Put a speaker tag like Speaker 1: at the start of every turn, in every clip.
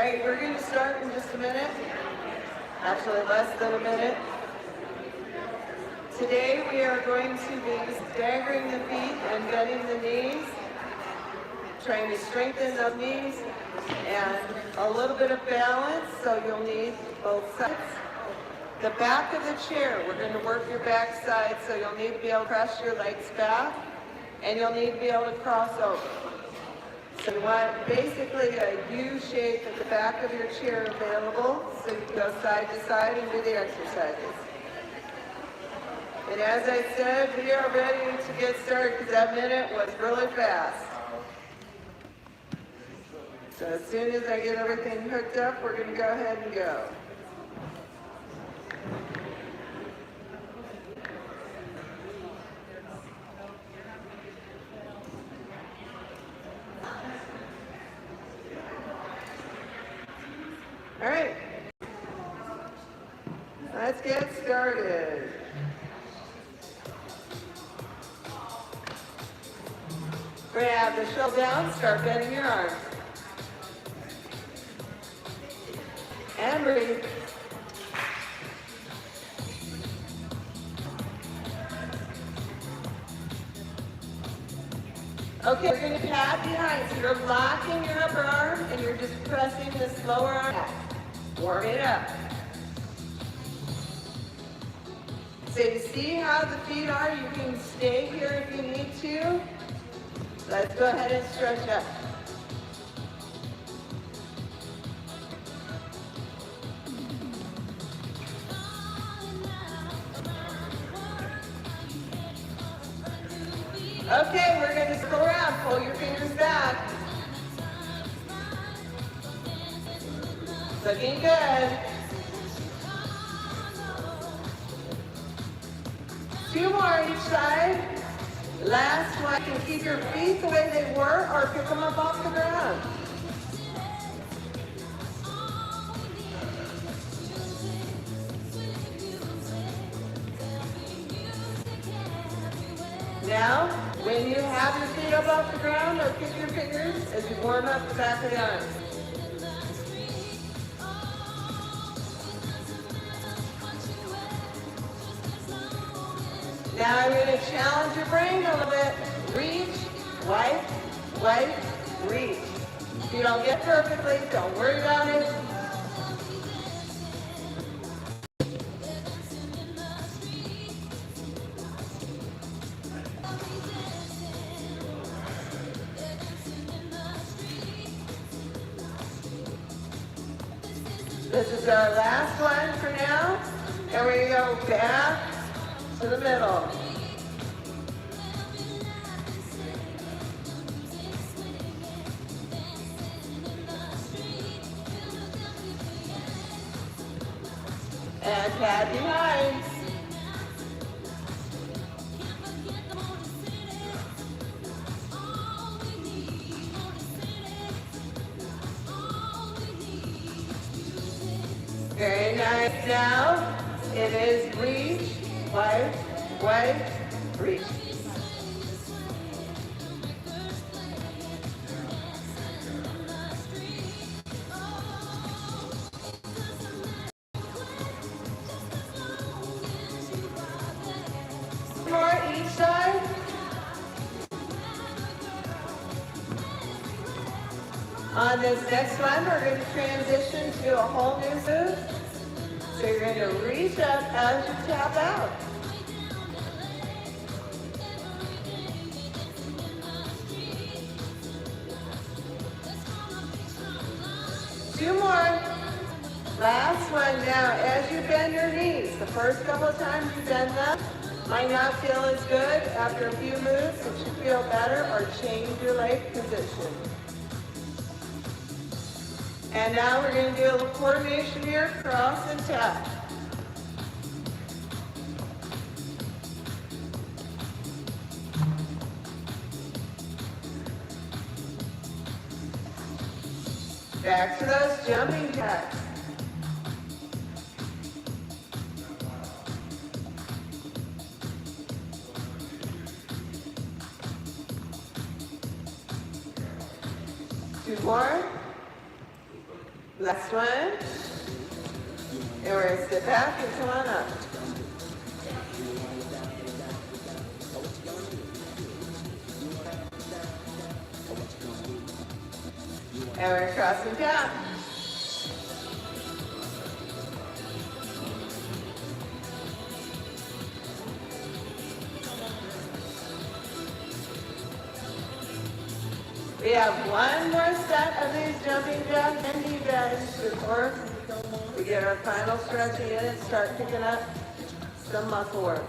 Speaker 1: Alright, we're going to start in just a minute. Actually, less than a minute. Today we are going to be staggering the feet and bending the knees, trying to strengthen the knees, and a little bit of balance, so you'll need both sides. The back of the chair, we're going to work your back side, so you'll need to be able to press your legs back, and you'll need to be able to cross over. So you want basically a U shape at the back of your chair available, so you can go side to side and do the exercises. And as I said, we are ready to get started because that minute was really fast. So as soon as I get everything hooked up, we're going to go ahead and go. All right, let's get started. We're going to have the shoulder down, start bending your arms. And breathe. Okay, we're going to pat behind. So you're locking your upper arm and you're just pressing this lower arm back. Warm it up. So you see how the feet are? You can stay here if you need to. Let's go ahead and stretch up. Okay, we're going to circle around. Pull your fingers back. Looking good. 2 more each side. Last one. You can keep your feet the way they were or pick them up off the ground. Now, when you have your feet up off the ground, or kick your fingers as you warm up the back of the arms. Now I'm going to challenge your brain a little bit. Reach, wipe, wipe, reach. If you don't get perfectly, don't worry about it. This is our last one for now. And we go back to the middle. And pat behind. Very nice. Now it is reach, wipe, wipe, reach. More each side. On this next one, we're going to transition to a whole new move. So you're going to reach up as you tap out. Two more. Last one now. As you bend your knees, the first couple of times you bend them, might not feel as good. After a few moves, it should feel better, or change your leg position. And now we're going to do a little coordination here, cross and tap. Back to those jumping jacks. Two more. Last one. And we're going to sit back and come on up. And we're crossing down. We have one more set of these jumping jacks and knee bends before we get our final stretching in and start picking up some muscle work.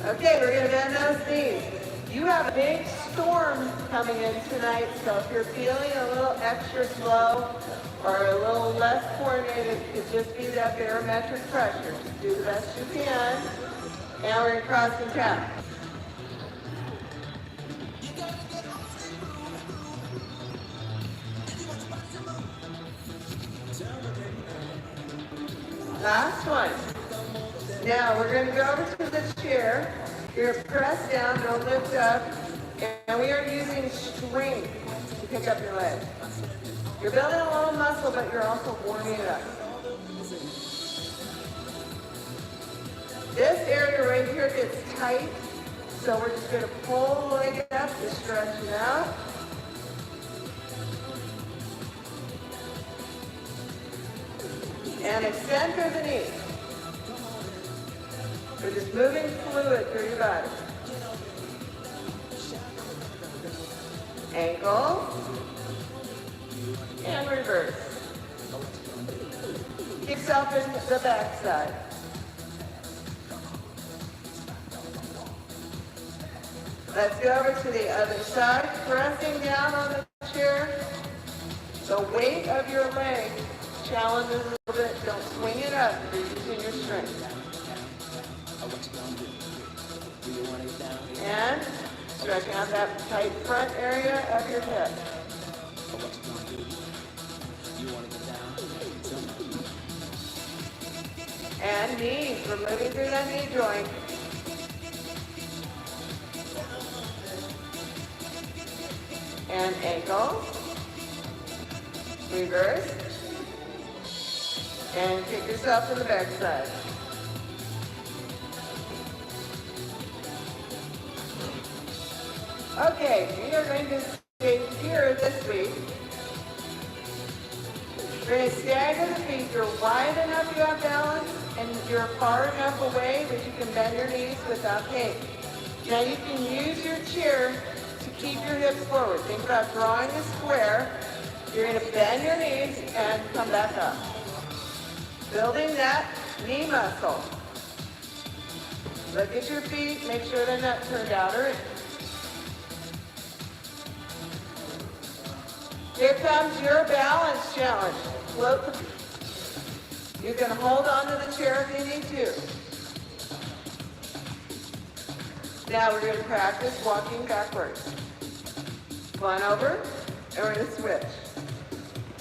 Speaker 1: Okay, we're going to bend those knees. You have a big storm coming in tonight, so if you're feeling a little extra slow or a little less coordinated, it could just be that barometric pressure. Just do the best you can. And we're going to cross and tap. Last one. Now we're going to go over to the chair. You're going to press down, don't lift up, and we are using strength to pick up your leg. You're building a little muscle, but you're also warming it up. This area right here gets tight, so we're just going to pull the leg up to stretch it out. And extend through the knee. We're just moving fluid through your body. Ankle. And reverse. Keep yourself in the back side. Let's go over to the other side. Pressing down on the chair. The weight of your leg challenges a little bit. Don't swing it up. You're using your strength. And stretching out that tight front area of your hip. And knees. We're moving through that knee joint. And ankles. Reverse. And kick yourself to the back side. Okay, we are going to stay here this week. We're going to stagger the feet. You're wide enough you have balance, and you're far enough away that you can bend your knees without pain. Now you can use your chair to keep your hips forward. Think about drawing a square. You're going to bend your knees and come back up. Building that knee muscle. Look at your feet. Make sure they're not turned out or in. Here comes your balance challenge. Float the feet. You can hold on to the chair if you need to. Now we're going to practice walking backwards. One over, and we're going to switch.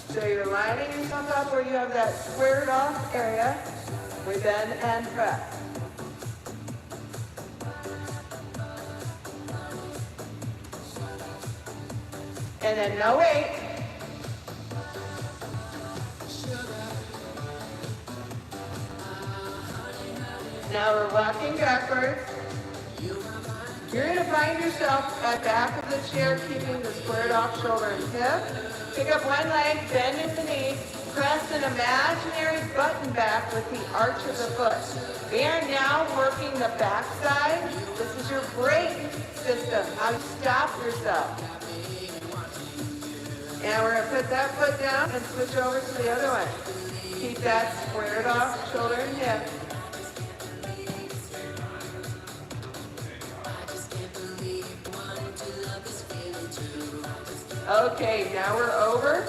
Speaker 1: So you're lining yourself up where you have that squared off area. We bend and press. And then no weight. Now we're walking backwards. You're going to find yourself at the back of the chair, keeping the squared off shoulder and hip. Pick up one leg, bend at the knee, press an imaginary button back with the arch of the foot. We are now working the back side. This is your brake system, how you stop yourself. And we're going to put that foot down and switch over to the other one. Keep that squared off shoulder and hip. Okay, now we're over.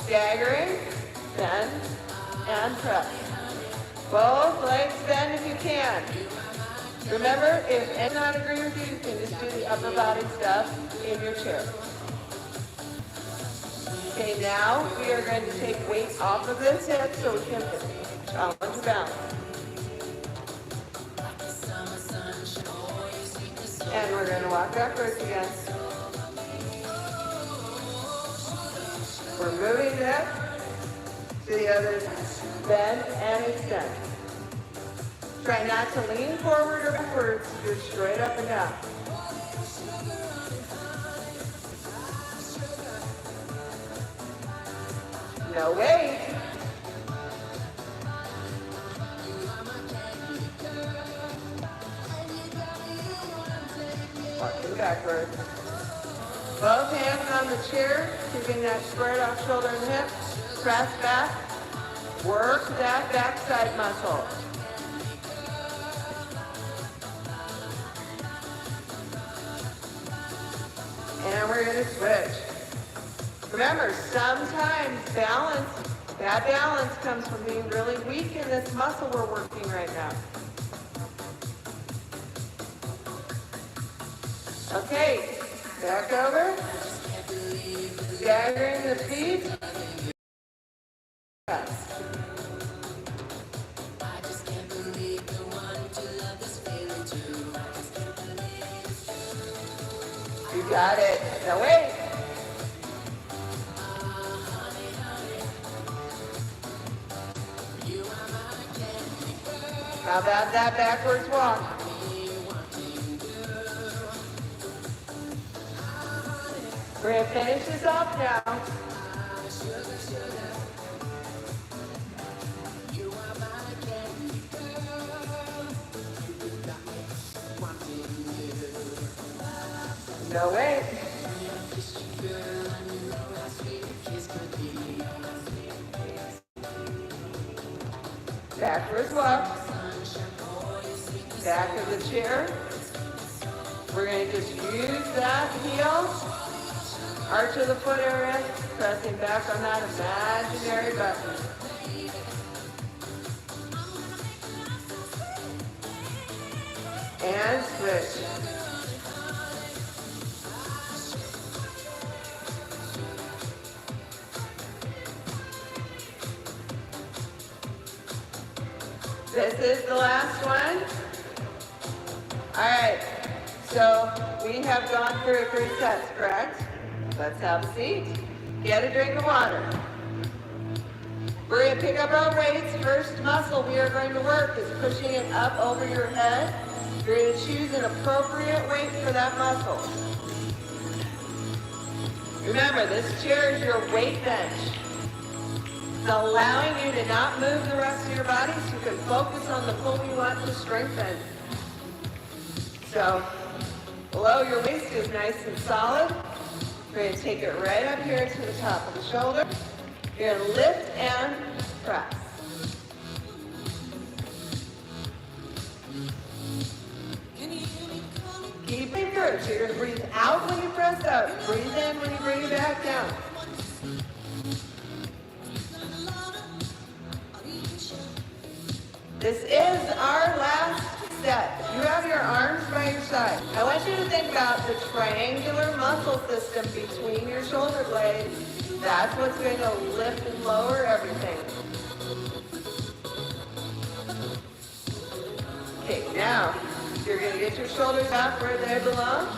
Speaker 1: Staggering, bend, and press. Both legs bend if you can. Remember, if any not agree with you, you can just do the upper body stuff in your chair. Okay, now we are going to take weight off of this hip so we can challenge balance. And we're going to walk backwards again. We're moving it to the other side. Bend and extend. Try not to lean forward or backwards, just straight up and down. No weight. Walking backwards. Both hands on the chair, keeping that squared off shoulder and hip. Press back. Work that backside muscle. And we're going to switch. Remember, sometimes bad balance comes from being really weak in this muscle we're working right now. Okay, back over. Staggering the feet. You got it. Now wait. How about that backwards walk? We're going to finish this off now. No way. Backwards walk. Back of the chair. We're going to just use that heel. Arch of the foot area. Pressing back on that imaginary button. And switch. This is the last one. All right, so we have gone through 3 sets, correct? Let's have a seat. Get a drink of water. We're going to pick up our weights. First muscle we are going to work is pushing it up over your head. You're going to choose an appropriate weight for that muscle. Remember, this chair is your weight bench. It's allowing you to not move the rest of your body so you can focus on the pull you want to strengthen. So, below your waist is nice and solid. We're going to take it right up here to the top of the shoulder. You're going to lift and press. Keep it good. So you're going to breathe out when you press out. Breathe in when you bring it back down. This is our last set. You have your arms by your side. I want you to think about the triangular muscle system between your shoulder blades. That's what's going to lift and lower everything. Okay, now you're going to get your shoulders back where they belong.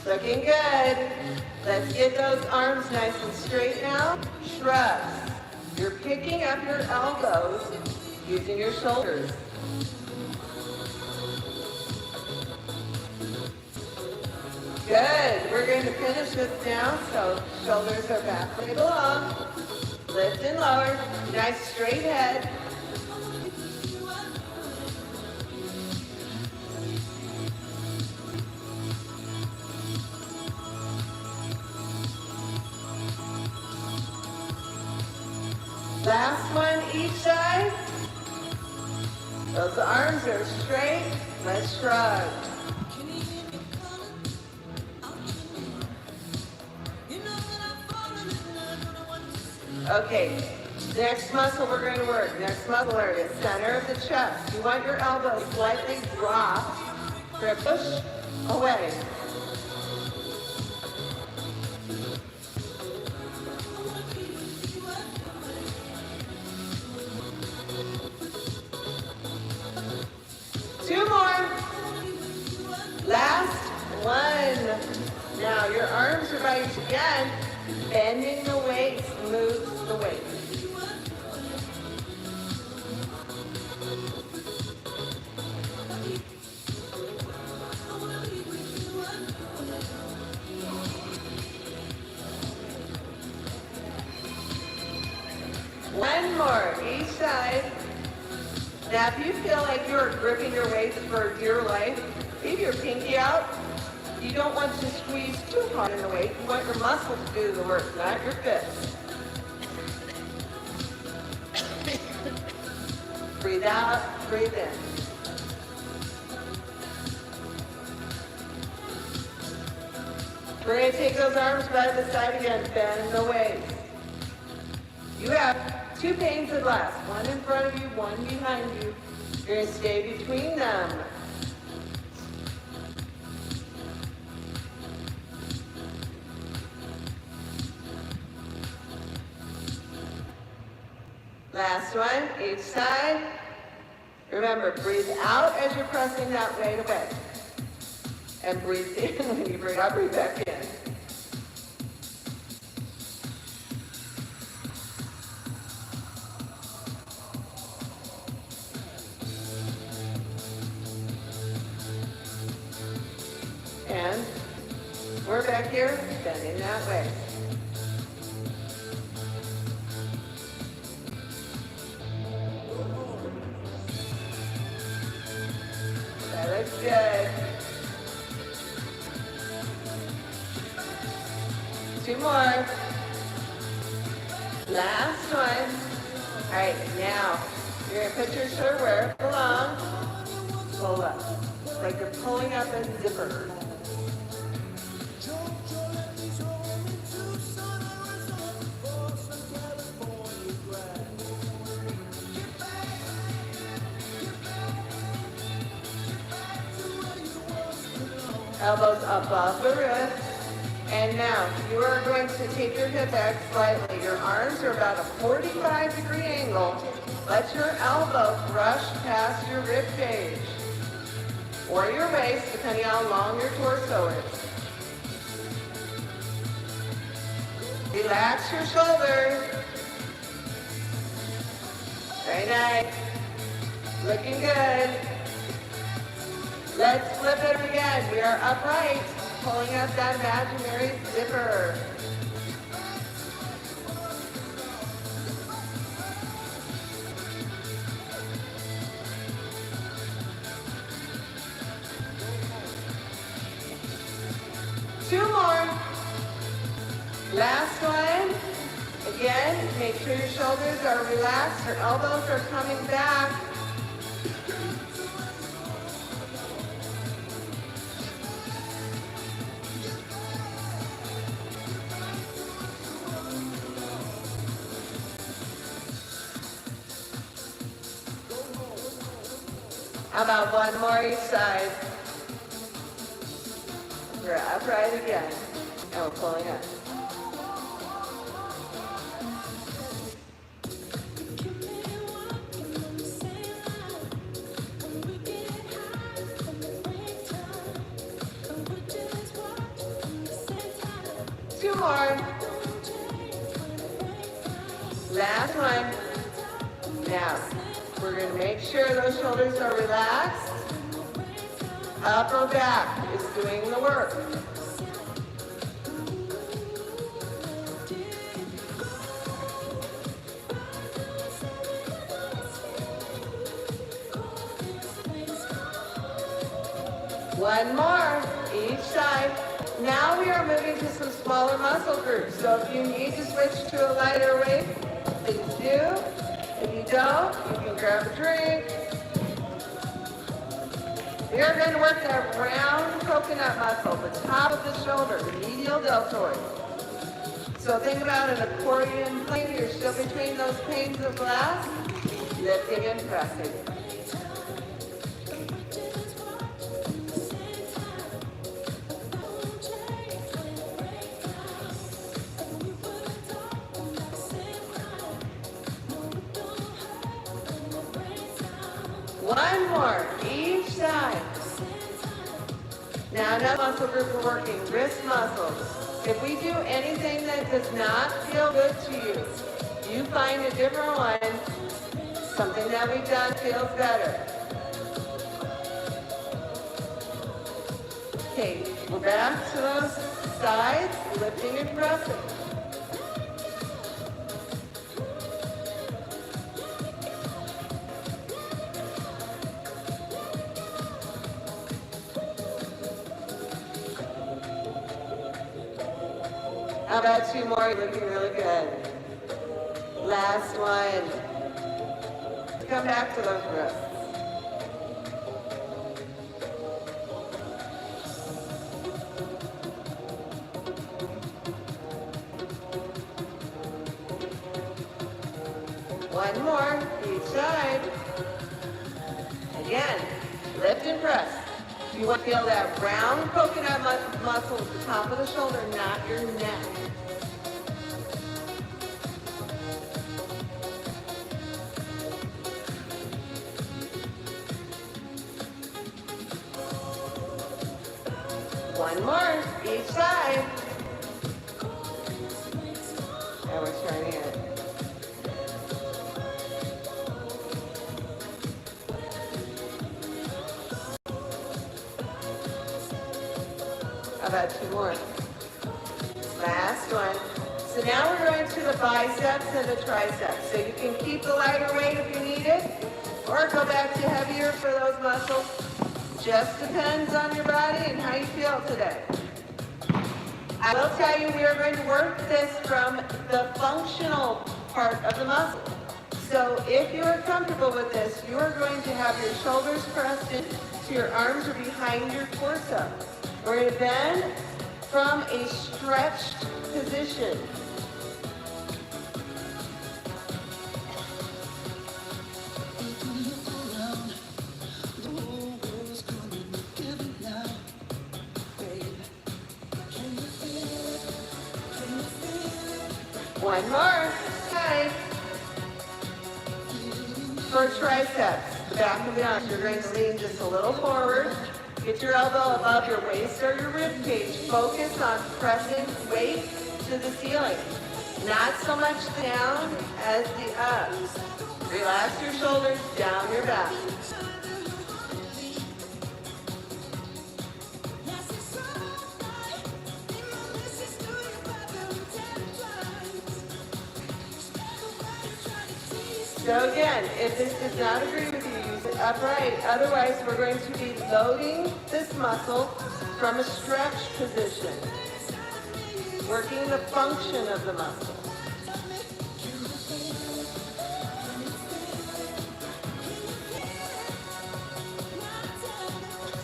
Speaker 1: Looking good. Let's get those arms nice and straight now. Shrugs. You're picking up your elbows using your shoulders. Good. We're going to finish this now. So shoulders are back where they belong. Lift and lower. Nice straight head. Last one each side. Those arms are straight. Let's shrug. Okay, next muscle we're going to work. Next muscle area, center of the chest. You want your elbows slightly dropped. We're going to push away. right again. Bending the waist moves the weight. One more, each side. Now if you feel like you're gripping your waist for dear life, keep your pinky out. You don't want to squeeze too hard in the waist. You want your muscles to do the work, not your fists. Breathe out, breathe in. We're going to take those arms by the side again, bend the waist. You have 2 panes of glass, one in front of you, one behind you. You're going to stay between them. Last one, each side. Remember, breathe out as you're pressing that weight away. And breathe in when you breathe out, breathe back in. And we're back here, bending that way. That looks good. 2 more. Last one. All right, now you're going to put your shirt where it belongs. Pull up. It's like you're pulling up a zipper. Elbows above the wrist. And now you are going to take your hip back slightly. Your arms are about a 45-degree angle. Let your elbow brush past your rib cage or your waist, depending on how long your torso is. Relax your shoulders. Very nice. Looking good. Let's flip it again. We are upright, pulling up that imaginary zipper. Two more. Last one. Again, make sure your shoulders are relaxed, your elbows are coming back. How about one more each side? We're upright again, and we're pulling up. Two more. Last one. Now, we're going to make sure those shoulders are relaxed. Upper back is doing the work. One more, each side. Now we are moving to some smaller muscle groups. So if you need to switch to a lighter weight, please do. If you don't, you can grab a drink. We are going to work that round coconut muscle, the top of the shoulder, the medial deltoid. So think about an accordion plane. You're still between those panes of glass, lifting and pressing. One more, each side. Now another muscle group we're working, wrist muscles. If we do anything that does not feel good to you, you find a different one, something that we've done feels better. Okay, we're back to those sides, lifting and pressing. How about two more? You're looking really good. Last one. Come back to those wrists. One more, each side. Again, lift and press. You want to feel that round coconut muscle at the top of the shoulder, not your neck. One more, each side. And we're turning it. How about two more? Last one. So now we're going to the biceps and the triceps. So you can keep the lighter weight if you need it, or go back to heavier for those muscles. Just depends on your body and how you feel today. I will tell you, we are going to work this from the functional part of the muscle. So if you are comfortable with this, you are going to have your shoulders pressed in so your arms are behind your torso. We're going to bend from a stretched position. One more. Okay. For triceps, the back of the arms, you're going to lean just a little forward. Get your elbow above your waist or your rib cage. Focus on pressing weight to the ceiling. Not so much down as the up. Relax your shoulders, down your back. So again, if this does not agree with you, use it upright. Otherwise, we're going to be loading this muscle from a stretch position, working the function of the muscle.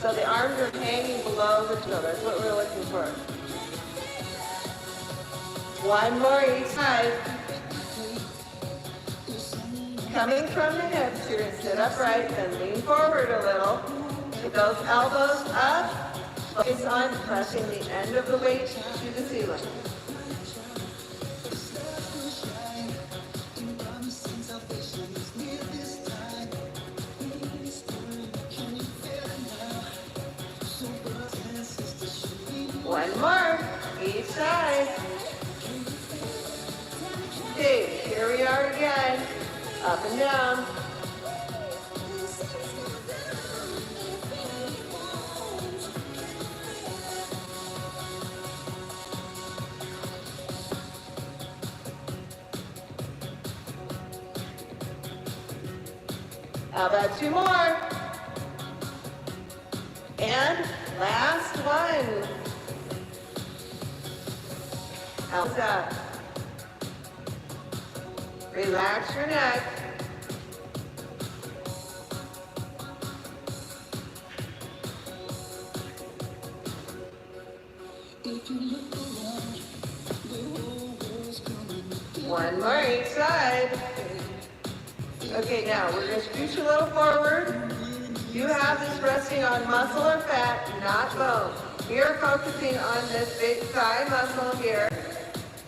Speaker 1: So the arms are hanging below the toe. That's what we're looking for. One more each side. Coming from the hips, you're going to sit upright, then lean forward a little. With those elbows up, focus on pressing the end of the weight to the ceiling. One more, each side. Okay, here we are again. Up and down. How about two more? And last one. How's that? Relax your neck. One more each side. Okay, now we're going to scooch a little forward. You have this resting on muscle or fat, not bone. We are focusing on this big thigh muscle here.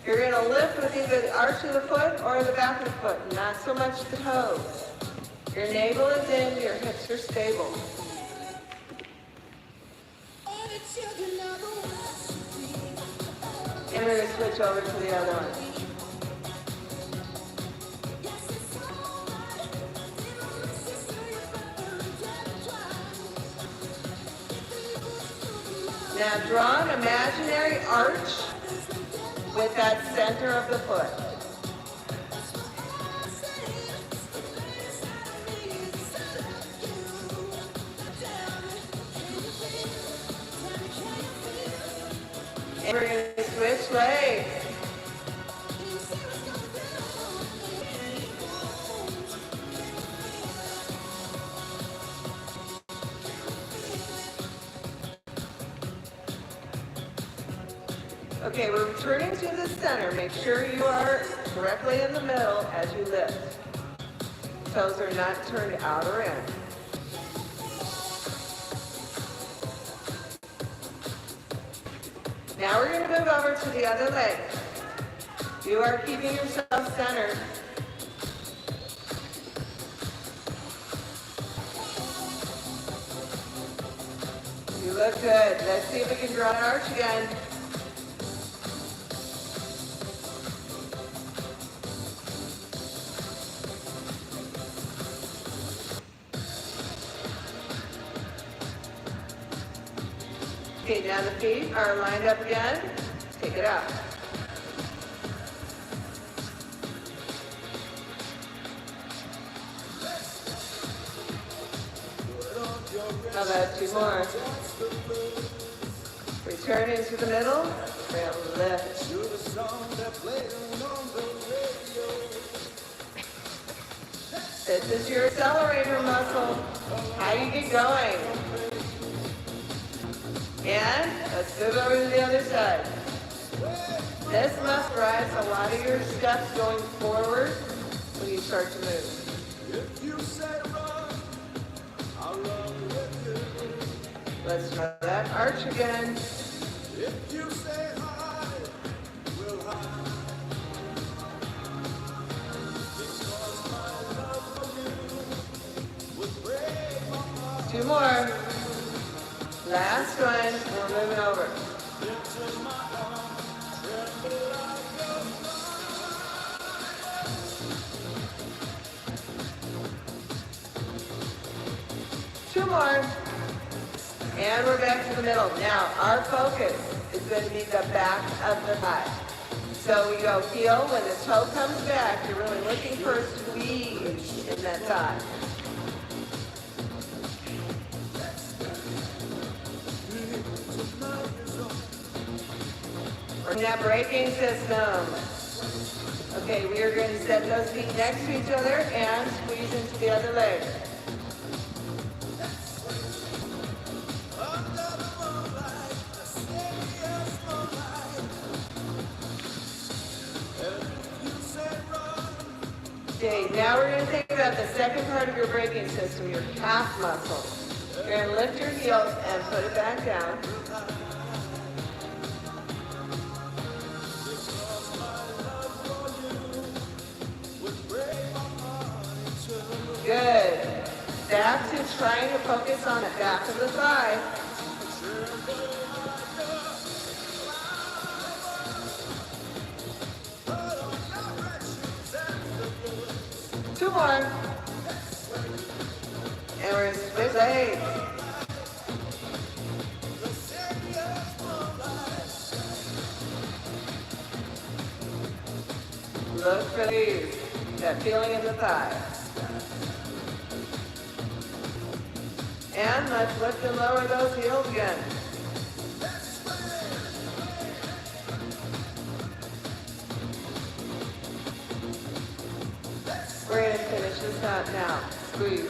Speaker 1: You're going to lift with either the arch of the foot or the back of the foot, not so much the toes. Your navel is in, your hips are stable. we're going to switch over to the other one. Now draw an imaginary arch with that center of the foot. And we're going to switch legs. Okay, we're returning to the center. Make sure you are directly in the middle as you lift. Toes are not turned out or in. Now we're going to move over to the other leg. You are keeping yourself centered. You look good. Let's see if we can draw an arch again. Okay, now the feet are lined up again. Take it out. How about two more? Return into the middle. And lift. This is your accelerator muscle. How you get going? And let's move over to the other side. This must rise a lot of your steps going forward when you start to move. Let's try that arch again. Two more. Last one, we're moving over. Two more. And we're back to the middle. Now, our focus is going to be the back of the thigh. So we go heel. When the toe comes back, you're really looking for a squeeze in that thigh. We're in that braking system. Okay, we are going to set those feet next to each other and squeeze into the other leg. Okay, now we're going to think about the second part of your braking system, your calf muscle. You're going to lift your heels and put it back down. Good. Back to trying to focus on the back of the thigh. Two more. And we're switch legs. Look for these. That feeling in the thigh. And let's lift and lower those heels again. We're going to finish this out now. Squeeze.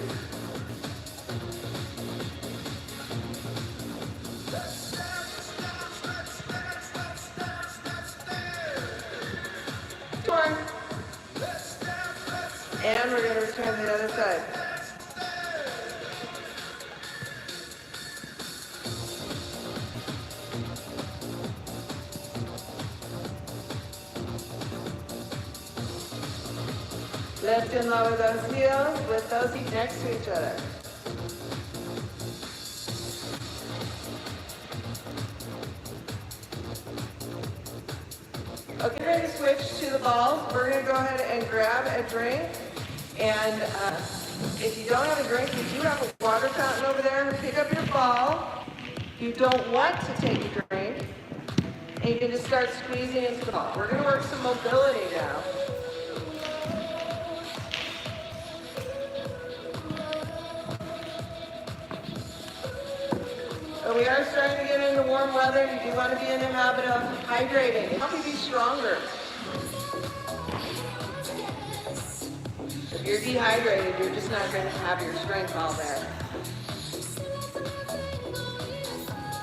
Speaker 1: Turn. And we're going to return to the other side. Lift and lower those heels with those feet next to each other. Okay, we're going to switch to the balls. We're going to go ahead and grab a drink. And if you don't have a drink, you do have a water fountain over there. Pick up your ball. If you don't want to take a drink, and you can just start squeezing into the ball. We're going to work some mobility now. But we are starting to get into warm weather. You do want to be in the habit of hydrating. It helps you be stronger. If you're dehydrated, you're just not going to have your strength all there.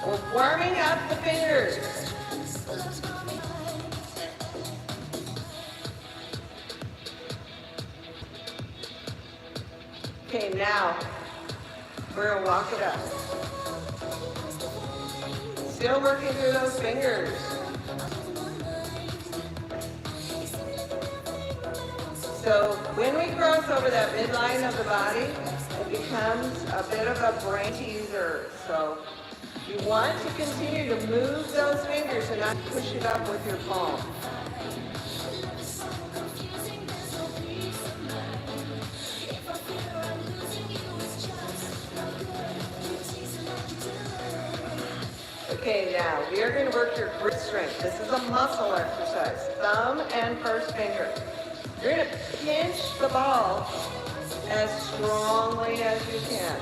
Speaker 1: We're warming up the fingers. Okay, now we're going to walk it up. Still working through those fingers. So when we cross over that midline of the body, it becomes a bit of a brain teaser. So you want to continue to move those fingers and not push it up with your palm. Okay, now we are going to work your grip strength. This is a muscle exercise. Thumb and first finger. You're going to pinch the ball as strongly as you can.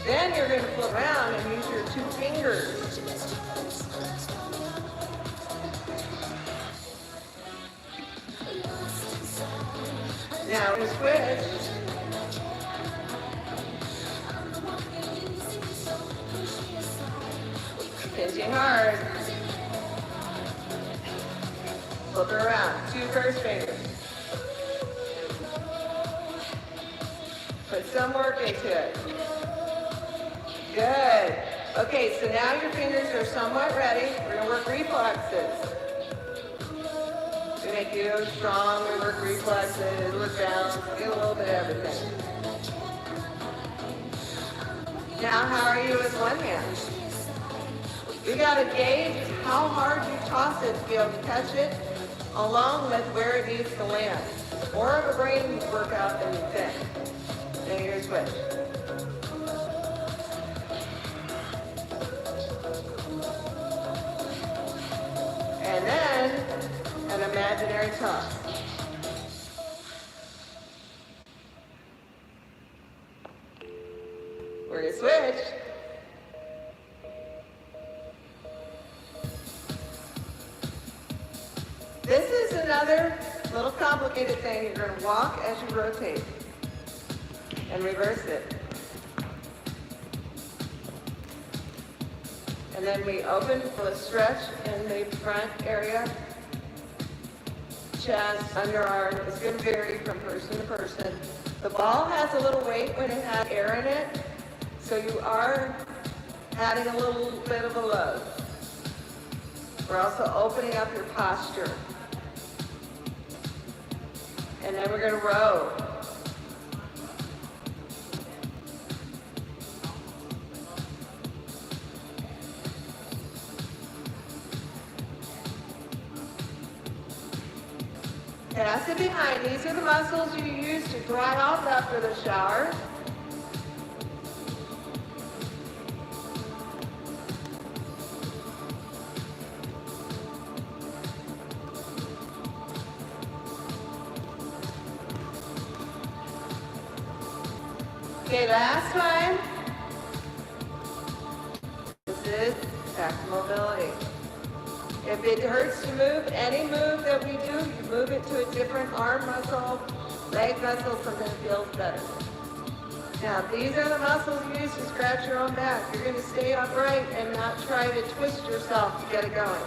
Speaker 1: Then you're going to flip around and use your two fingers. Now we're going to switch. Pinching hard. Flip it around. Two first fingers. Put some work into it. Good. Okay, so now your fingers are somewhat ready. We're going to work reflexes. We make you strong. We work reflexes. Work balance. Get a little bit of everything. Now, how are you with one hand? You got to gauge how hard you toss it to be able to catch it, along with where it needs to land. More of a brain workout than you think. Now you're switch. And then an imaginary toss. We're going to switch. This is another little complicated thing. You're going to walk as you rotate and reverse it. And then we open for a stretch in the front area. Chest, underarm. It's going to vary from person to person. The ball has a little weight when it has air in it, so you are adding a little bit of a load. We're also opening up your posture. And then we're going to row. Pass it behind. These are the muscles you use to dry off after the shower. Okay, last time. This is back to mobility. If it hurts to move, any move that we do, you move it to a different arm muscle, leg muscle, something that feels better. Now, these are the muscles you use to scratch your own back. You're going to stay upright and not try to twist yourself to get it going.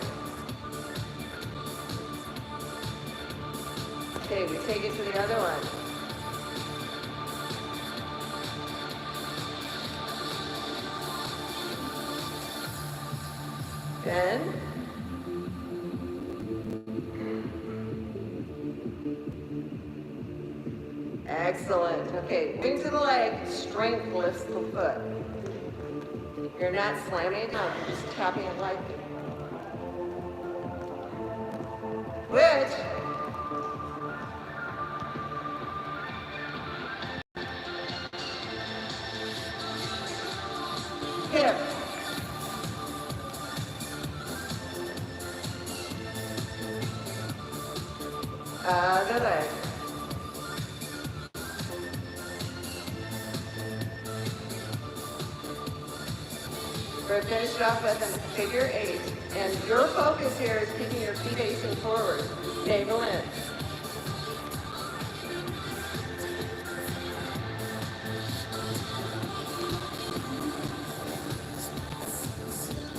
Speaker 1: Okay, we take it to the other one. Then, excellent. Okay, wing to the leg, strength lifts the foot. You're not slamming it down, you're just tapping it lightly. Which hip. Other leg. We're going to finish it off with a figure 8. And your focus here is keeping your feet facing forward. Navel in.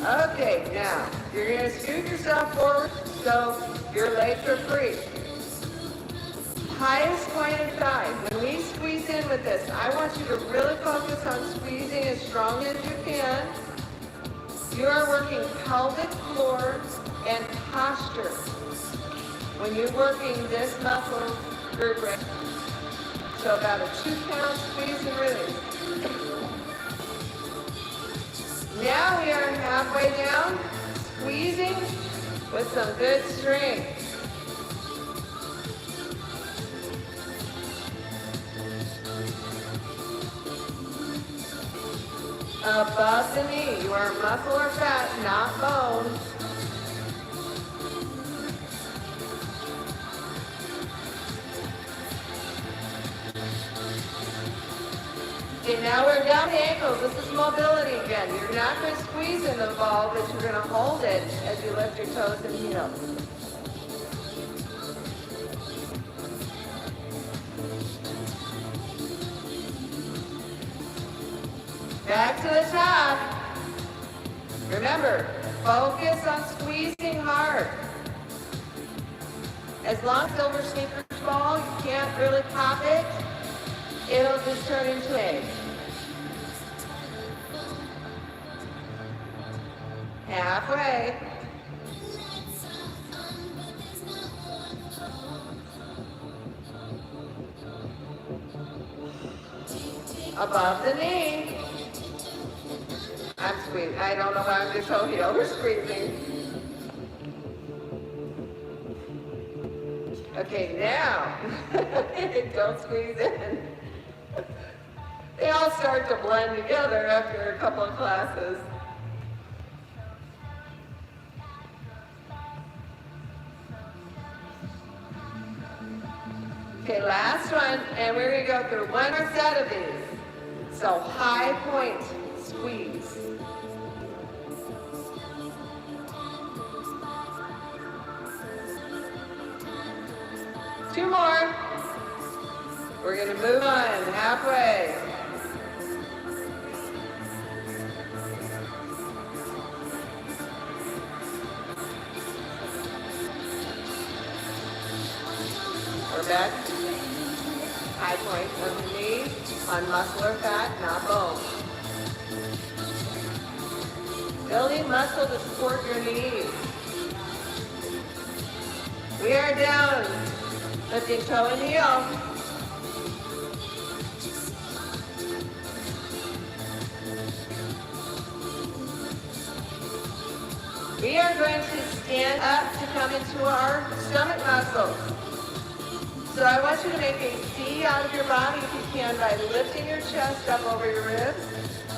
Speaker 1: Okay, now you're going to scoot yourself forward so your legs are free. Highest pointed thigh. When we squeeze in with this, I want you to really focus on squeezing as strong as you can. You are working pelvic floor and posture when you're working this muscle group right. So about a 2-count squeeze and release. Now we are halfway down, squeezing with some good strength. Above the knee, you are muscle or fat, not bone. Okay, now we're down the ankles. This is mobility again. You're not going to squeeze in the ball, but you're going to hold it as you lift your toes and heels. Back to the top. Remember, focus on squeezing hard. As long as SilverSneakers ball, you can't really pop it. It'll just turn into a halfway. Above the knee. I'm squeezing. I don't know why I'm just totally over squeezing. Okay, now, don't squeeze in. They all start to blend together after a couple of classes. Okay, last one, and we're going to go through one more set of these. So high point, squeeze. Two more. We're going to move on halfway. We're back. High point of the knee on muscle or fat, not bone. Building muscle to support your knees. We are down. Lifting toe and heel. We are going to stand up to come into our stomach muscles. So I want you to make a C out of your body if you can by lifting your chest up over your ribs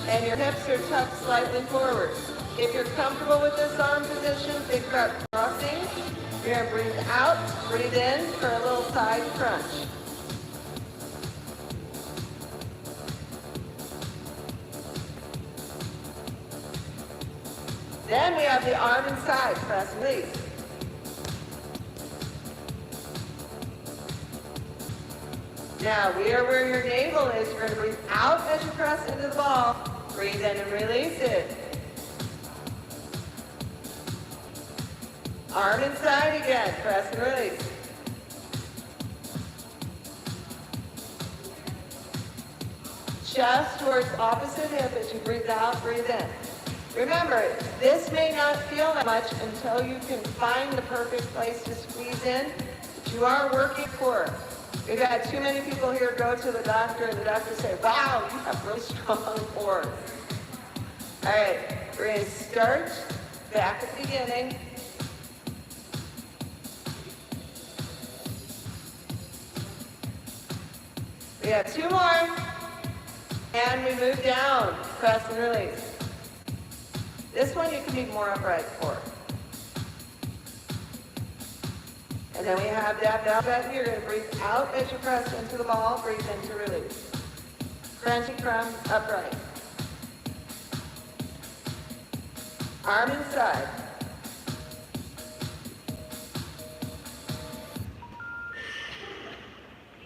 Speaker 1: and your hips are tucked slightly forward. If you're comfortable with this arm position, think about crossing. You're going to breathe out, breathe in for a little side crunch. Then we have the arm inside, press release. Now, we are where your navel is. You're going to breathe out as you press into the ball. Breathe in and release it. Arm inside again. Press and release. Chest towards opposite hip as you breathe out, breathe in. Remember, this may not feel that much until you can find the perfect place to squeeze in, but you are working for it. We've had too many people here go to the doctor and the doctor say, wow, you have really strong core. All right, we're going to start back at the beginning. We have 2 more. And we move down, press and release. This one you can be more upright for. And then we have that bell button. You're going to breathe out as you press into the ball, breathe in to release. Crunching from upright. Arm inside.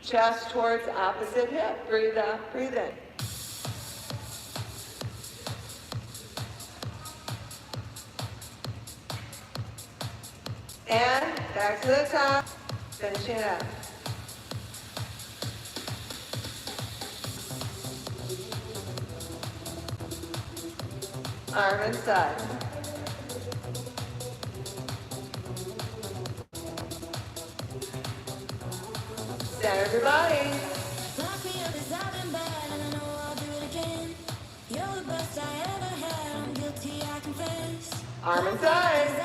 Speaker 1: Chest towards opposite hip. Breathe out, breathe in. And back to the top, finishing up. Arm inside. Center your body. Arm inside.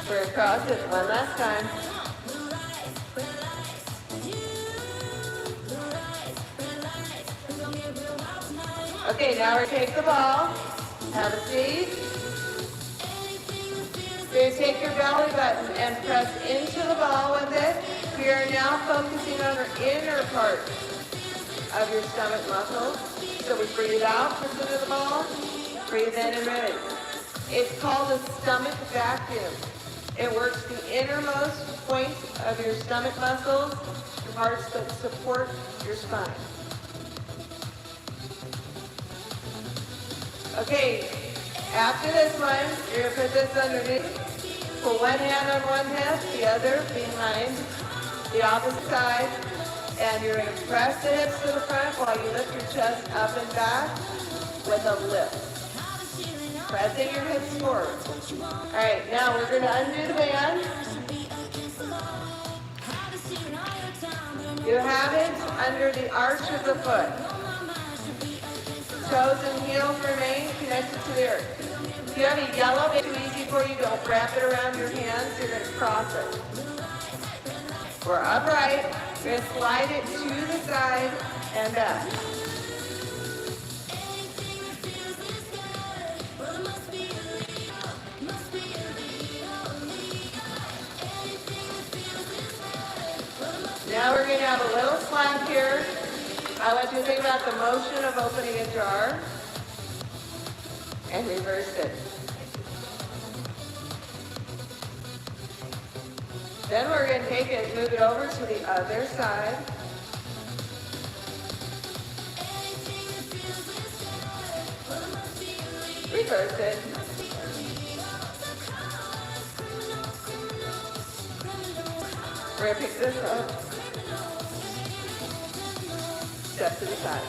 Speaker 1: We're across it one last time. Okay, now we're going to take the ball, have a seat. You're going to take your belly button and press into the ball with it. We are now focusing on our inner part of your stomach muscles. So we breathe out, press into the ball, breathe in and release. It's called a stomach vacuum. It works the innermost point of your stomach muscles, the parts that support your spine. Okay, after this one, you're going to put this underneath. Put one hand on one hip, the other behind the opposite side. And you're going to press the hips to the front while you lift your chest up and back with a lift. Pressing your hips forward. All right, now we're going to undo the band. You have it under the arch of the foot. Toes and heels remain connected to the earth. If you have a yellow, it's too easy for you. Don't wrap it around your hands. You're going to cross it. We're upright. We're going to slide it to the side and back. Now we're going to have a little slack here. I want you to think about the motion of opening a jar and reverse it. Then we're going to take it and move it over to the other side. Reverse it. We're going to pick this up. Step to the side.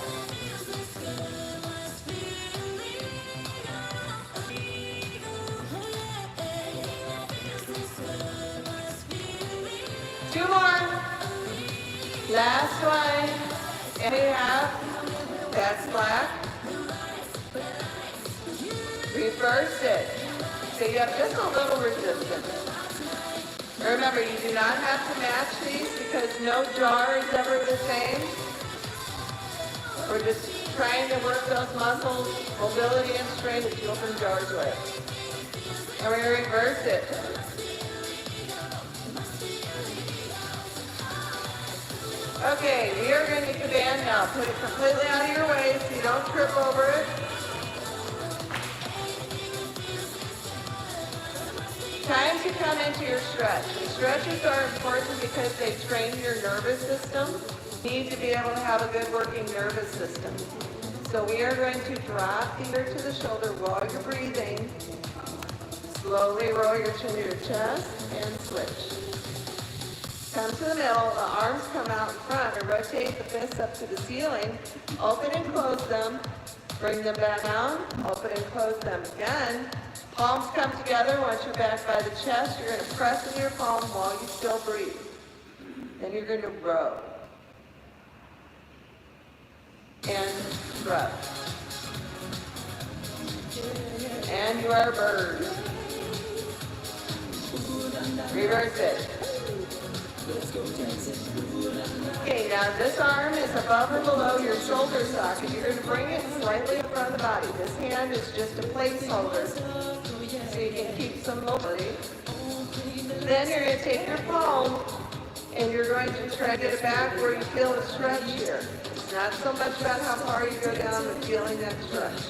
Speaker 1: Two more. Last one. And we have that slack. Reverse it. So you have just a little resistance. Remember, you do not have to match these because no jar is ever the same. We're just trying to work those muscles, mobility and strength that you open jars with. And we're going to reverse it. Okay, we are going to get the band now. Put it completely out of your way so you don't trip over it. Time to come into your stretch. The stretches are important because they train your nervous system. You need to be able to have a good working nervous system. So we are going to drop the ear to the shoulder while you're breathing. Slowly roll your chin to your chest and switch. Come to the middle, the arms come out in front, and rotate the fists up to the ceiling. Open and close them. Bring them back down. Open and close them again. Palms come together. Once you're back by the chest, you're going to press in your palm while you still breathe. Then you're going to row. and scrub. And you are a bird. Reverse it. Okay, now this arm is above or below your shoulder socket. You're going to bring it slightly in front of the body. This hand is just a placeholder, so you can keep some mobility. Then you're going to take your palm, and you're going to try to get it back where you feel a stretch here. It's not so much about how far you go down, but feeling that stretch.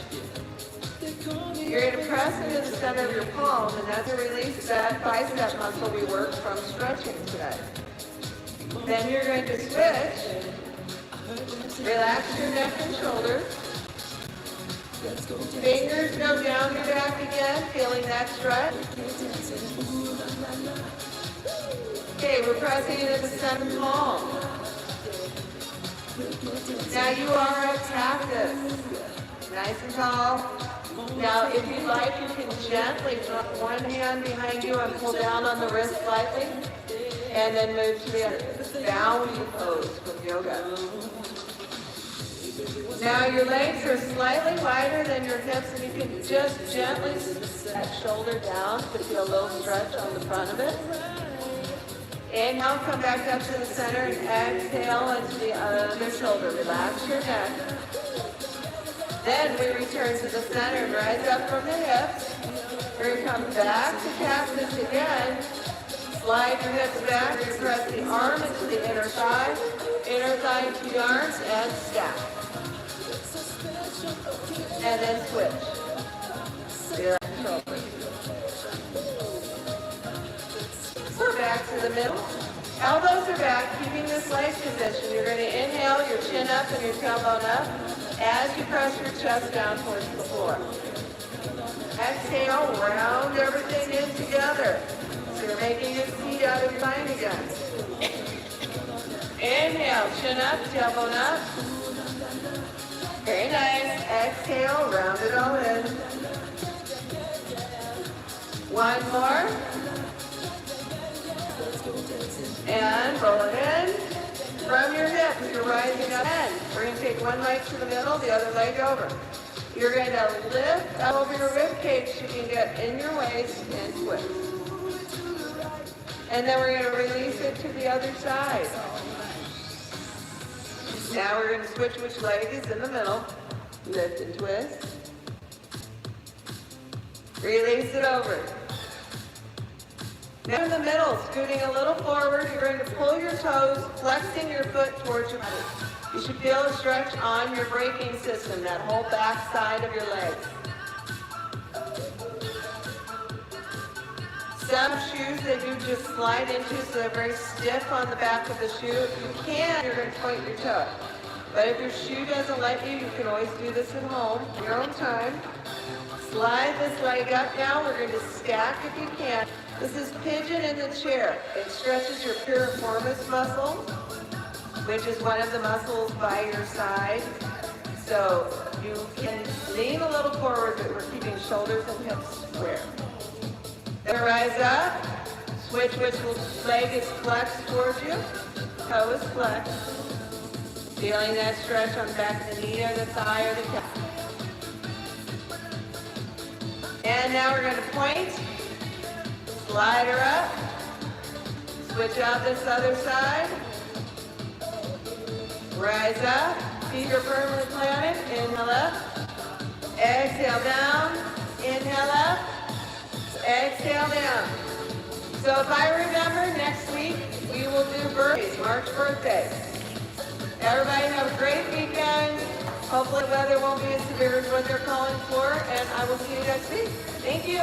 Speaker 1: You're going to press into the center of your palm, and that's to release that bicep muscle we worked from stretching today. Then you're going to switch. Relax your neck and shoulders. Fingers go down your back again, feeling that stretch. Okay, we're pressing into the center palm. Now you are a cactus. Nice and tall. Now, if you like, you can gently drop one hand behind you and pull down on the wrist slightly, and then move to the other. Downward pose from yoga. Now, your legs are slightly wider than your hips, and you can just gently that shoulder down to feel a little stretch on the front of it. Inhale, come back up to the center, and exhale into the other shoulder. Relax your neck. Then we return to the center and rise up from the hips. We're going to come back to cactus again. Slide your hips back. You press the arm into the inner thigh into the arms, and stack. And then switch. Relax your shoulders. We're back to the middle. Elbows are back, keeping this leg position. You're going to inhale, your chin up and your tailbone up as you press your chest down towards the floor. Exhale, round everything in together. So you're making a seat out of your spine again. Inhale, chin up, tailbone up. Very nice. Exhale, round it all in. One more. And roll it in. From your hips, you're rising up. We're going to take one leg to the middle, the other leg over. You're going to lift up over your rib cage so you can get in your waist and twist. And then we're going to release it to the other side. Now we're going to switch which leg is in the middle. Lift and twist. Release it over. Now in the middle, scooting a little forward, you're going to pull your toes, flexing your foot towards your body. You should feel a stretch on your braking system, that whole back side of your legs. Some shoes that you just slide into so they're very stiff on the back of the shoe. If you can, you're going to point your toe. But if your shoe doesn't let you, you can always do this at home, in your own time. Slide this leg up now. We're going to stack if you can. This is pigeon in the chair. It stretches your piriformis muscle, which is one of the muscles by your side. So you can lean a little forward, but we're keeping shoulders and hips square. Then rise up. Switch which leg is flexed towards you. Toe is flexed. Feeling that stretch on the back of the knee or the thigh or the calf. And now we're going to point. Slide her up. Switch out this other side. Rise up. Feet are firmly planted. Inhale up. Exhale down. Inhale up. Exhale down. So if I remember, next week we will do birthdays, March birthdays. Everybody have a great weekend. Hopefully the weather won't be as severe as what they're calling for, and I will see you next week. Thank you.